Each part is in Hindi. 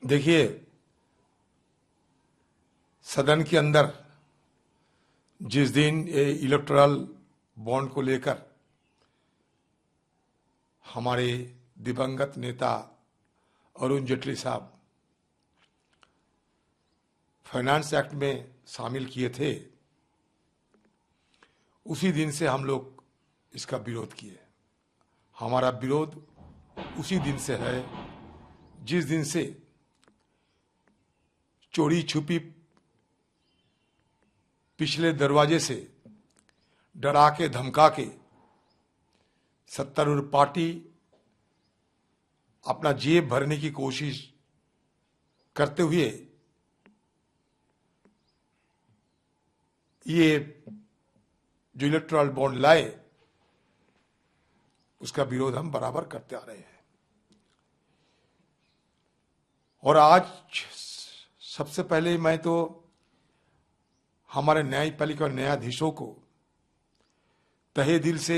देखिए, सदन के अंदर जिस दिन ये इलेक्टोरल बॉन्ड को लेकर हमारे दिवंगत नेता अरुण जेटली साहब फाइनेंस एक्ट में शामिल किए थे, उसी दिन से हम लोग इसका विरोध किए। हमारा विरोध उसी दिन से है जिस दिन से चोरी छुपी पिछले दरवाजे से डरा के धमका के सत्तारूढ़ पार्टी अपना जेब भरने की कोशिश करते हुए ये जो इलेक्टोरल बॉन्ड लाए, उसका विरोध हम बराबर करते आ रहे हैं। और आज सबसे पहले मैं तो हमारे न्यायपालिका और न्यायाधीशों को तहे दिल से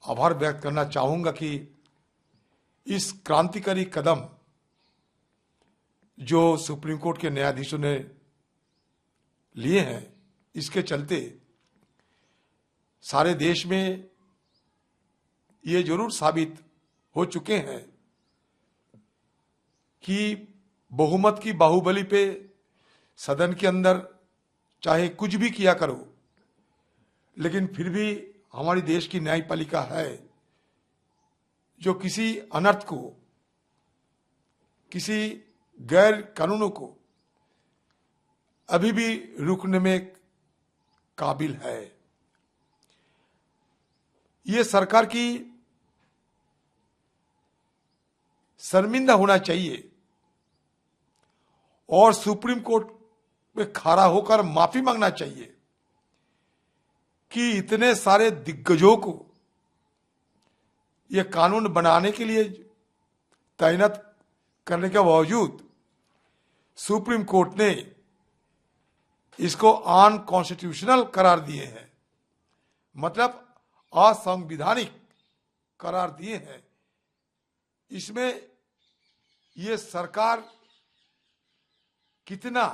आभार व्यक्त करना चाहूंगा कि इस क्रांतिकारी कदम जो सुप्रीम कोर्ट के न्यायाधीशों ने लिए हैं, इसके चलते सारे देश में ये जरूर साबित हो चुके हैं कि बहुमत की बाहुबली पे सदन के अंदर चाहे कुछ भी किया करो, लेकिन फिर भी हमारी देश की न्यायपालिका है जो किसी अनर्थ को, किसी गैर कानूनों को अभी भी रुकने में काबिल है। ये सरकार की शर्मिंदा होना चाहिए और सुप्रीम कोर्ट में खड़ा होकर माफी मांगना चाहिए कि इतने सारे दिग्गजों को यह कानून बनाने के लिए तैनात करने के बावजूद सुप्रीम कोर्ट ने इसको अनकॉन्स्टिट्यूशनल करार दिए हैं, मतलब असंवैधानिक करार दिए हैं। इसमें ये सरकार कितना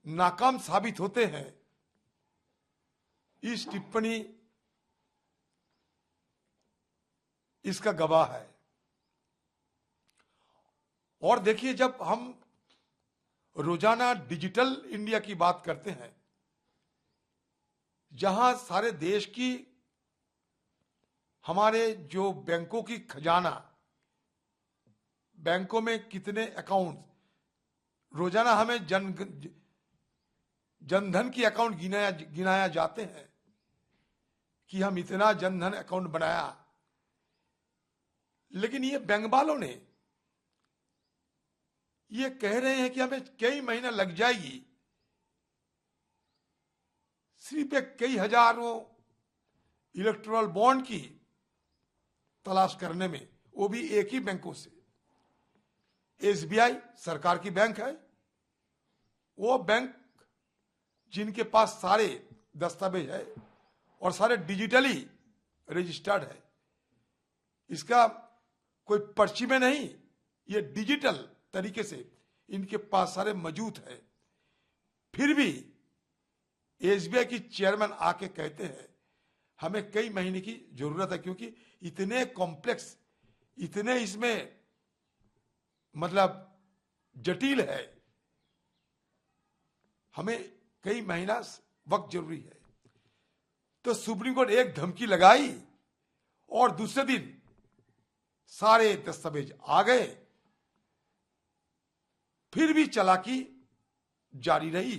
नाकाम साबित होते हैं, इस टिप्पणी इसका गवाह है। और देखिए, जब हम रोजाना डिजिटल इंडिया की बात करते हैं, जहां सारे देश की, हमारे जो बैंकों की खजाना, बैंकों में कितने अकाउंट, रोजाना हमें जनधन की अकाउंट गिनाया जाते हैं कि हम इतना जनधन अकाउंट बनाया, लेकिन ये बैंक वालों ने ये कह रहे हैं कि हमें कई महीना लग जाएगी सिर्फ एक कई हजारों इलेक्टोरल बॉन्ड की तलाश करने में, वो भी एक ही बैंकों से। एसबीआई सरकार की बैंक है, वो बैंक जिनके पास सारे दस्तावेज है और सारे डिजिटली रजिस्टर्ड है। इसका कोई पर्ची में नहीं, ये डिजिटल तरीके से इनके पास सारे मौजूद है। फिर भी एसबीआई की चेयरमैन आके कहते हैं हमें कई महीने की जरूरत है, क्योंकि इतने कॉम्प्लेक्स, इतने इसमें मतलब जटिल है, हमें कई महीना वक्त जरूरी है। तो सुप्रीम कोर्ट एक धमकी लगाई और दूसरे दिन सारे दस्तावेज आ गए, फिर भी चालाकी जारी रही।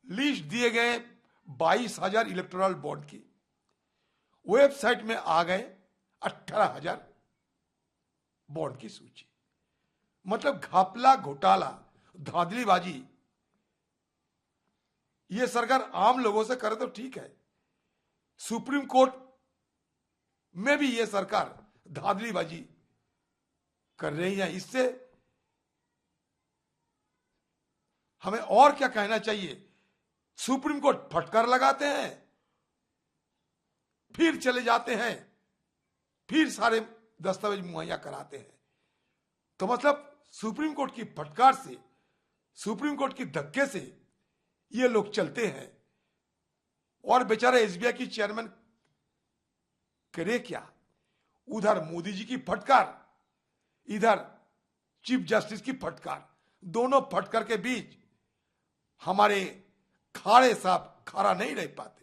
लिस्ट दिए गए 22,000 इलेक्टोरल बॉन्ड की, वेबसाइट में आ गए 18,000 बॉन्ड की सूची। मतलब घपला, घोटाला, धांधलीबाजी ये सरकार आम लोगों से करे तो ठीक है, सुप्रीम कोर्ट में भी ये सरकार धांधलीबाजी कर रही है। इससे हमें और क्या कहना चाहिए? सुप्रीम कोर्ट फटकार लगाते हैं फिर चले जाते हैं, फिर सारे दस्तावेज मुहैया कराते हैं। तो मतलब सुप्रीम कोर्ट की फटकार से, सुप्रीम कोर्ट की धक्के से ये लोग चलते हैं। और बेचारा एसबीआई की चेयरमैन करे क्या? उधर मोदी जी की फटकार, इधर चीफ जस्टिस की फटकार, दोनों फटकार के बीच हमारे खाड़े साहब खड़ा नहीं रह पाते।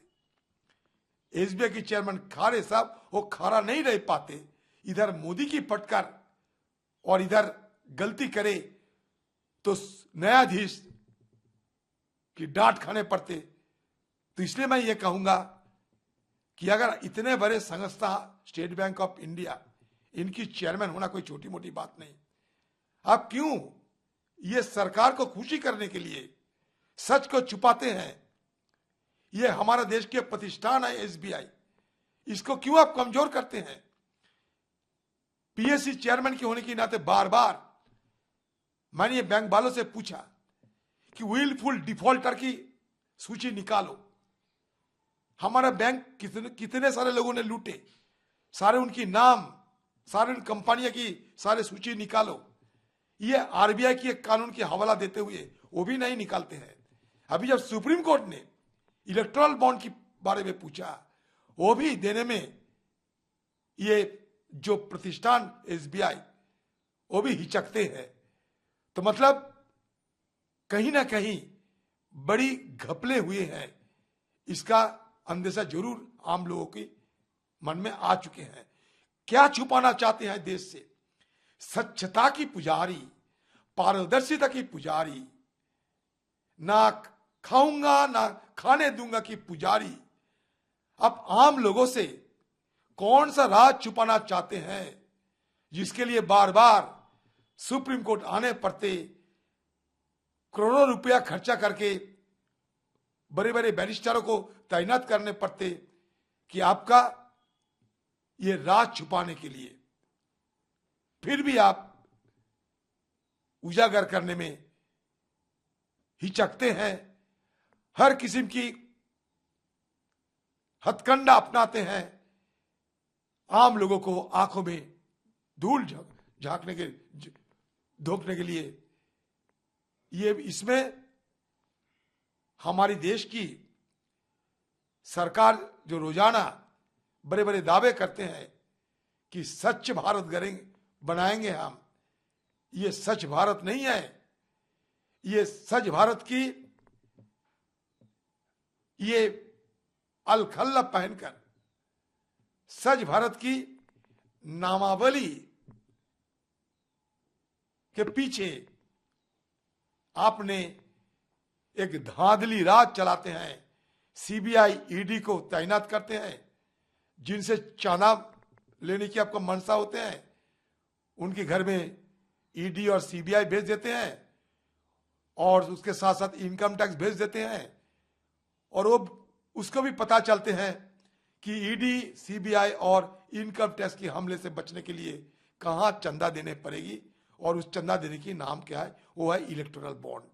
एसबीआई की चेयरमैन खाड़े साहब वो खड़ा नहीं रह पाते। इधर मोदी की फटकार और इधर गलती करे तो न्यायाधीश की डांट खाने पड़ते। तो इसलिए मैं ये कहूंगा कि अगर इतने बड़े संस्था स्टेट बैंक ऑफ इंडिया, इनकी चेयरमैन होना कोई छोटी मोटी बात नहीं। आप क्यों ये सरकार को खुशी करने के लिए सच को छुपाते हैं? ये हमारा देश के प्रतिष्ठान है एसबीआई, इसको क्यों आप कमजोर करते हैं? पीएससी चेयरमैन के होने के नाते बार बार मैंने ये बैंक वालों से पूछा कि विलफुल डिफॉल्टर की सूची निकालो। हमारा बैंक कितने सारे लोगों ने लूटे, सारे उनकी नाम, सारे उन कंपनियों की सारे सूची निकालो। ये आरबीआई की एक कानून की हवाला देते हुए वो भी नहीं निकालते हैं। अभी जब सुप्रीम कोर्ट ने इलेक्टोरल बॉन्ड के बारे में पूछा, वो भी देने में ये जो प्रतिष्ठान एसबीआई वो भी हिचकते हैं। तो मतलब कहीं ना कहीं बड़ी घपले हुए हैं, इसका अंदेशा जरूर आम लोगों के मन में आ चुके हैं। क्या छुपाना चाहते हैं देश से? स्वच्छता की पुजारी, पारदर्शिता की पुजारी, ना खाऊंगा ना खाने दूंगा की पुजारी, अब आम लोगों से कौन सा राज छुपाना चाहते हैं, जिसके लिए बार बार सुप्रीम कोर्ट आने पड़ते, करोड़ों रुपया खर्चा करके बड़े बड़े बैरिस्टरों को तैनात करने पड़ते कि आपका ये राज छुपाने के लिए। फिर भी आप उजागर करने में हिचकते हैं, हर किस्म की हथकंडा अपनाते हैं, आम लोगों को आंखों में धूल झांकने के धोखने के लिए। ये इसमें हमारी देश की सरकार जो रोजाना बड़े बड़े दावे करते हैं कि स्वच्छ भारत बनाएंगे हम, ये स्वच्छ भारत नहीं है। ये स्वच्छ भारत की ये अलखल्ला पहनकर स्वच्छ भारत की नामावली के पीछे आपने एक धांधली राज चलाते हैं। सीबीआई ईडी को तैनात करते हैं, जिनसे चांदा लेने की आपका मनसा होते हैं, उनके घर में ईडी और सीबीआई भेज देते हैं और उसके साथ साथ इनकम टैक्स भेज देते हैं। और वो उसको भी पता चलते हैं कि ईडी, सीबीआई और इनकम टैक्स के हमले से बचने के लिए कहां चंदा देने पड़ेगी, और उस चंदा देने की नाम क्या है? वो है इलेक्टोरल बॉन्ड।